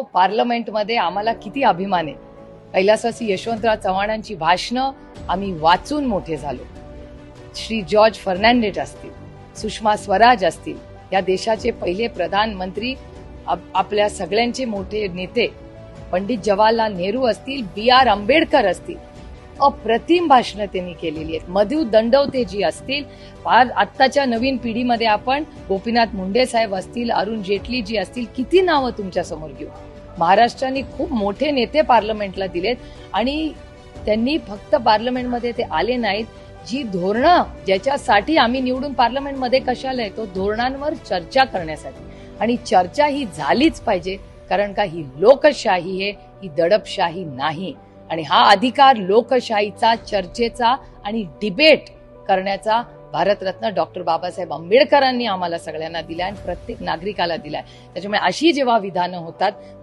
पार्लमेंटमध्ये आम्हाला किती अभिमान आहे. कैलासवासी यशवंतराव चव्हाणांची भाषणं आम्ही वाचून मोठे झालो. श्री जॉर्ज फर्नांडिस असतील, सुषमा स्वराज असतील, या देशाचे पहिले प्रधानमंत्री, आपल्या सगळ्यांचे मोठे नेते पंडित जवाहरलाल नेहरू असतील, B.R. आंबेडकर असतील, अप्रतिम भाषणं त्यांनी केलेली आहेत. मधु दंडवते जी असतील, आत्ताच्या नवीन पिढीमध्ये आपण गोपीनाथ मुंडे साहेब असतील, अरुण जेटली जी असतील, किती नावं तुमच्या समोर घेऊ. महाराष्ट्राने खूप मोठे नेते पार्लमेंटला दिलेत आणि त्यांनी फक्त पार्लमेंटमध्ये ते आले नाहीत, जी धोरणं ज्याच्यासाठी आम्ही निवडून पार्लमेंटमध्ये कशाला येतो, धोरणांवर चर्चा करण्यासाठी. आणि चर्चा ही झालीच पाहिजे, कारण का ही लोकशाही आहे, ही दडपशाही नाही. आणि हा अधिकार लोकशाहीचा, चर्चेचा आणि डिबेट करण्याचा भारतरत्न डॉक्टर बाबासाहेब आंबेडकरांनी आम्हाला सगळ्यांना दिलाय आणि प्रत्येक नागरिकाला दिलाय. त्याच्यामुळे अशी जेव्हा विधानं होतात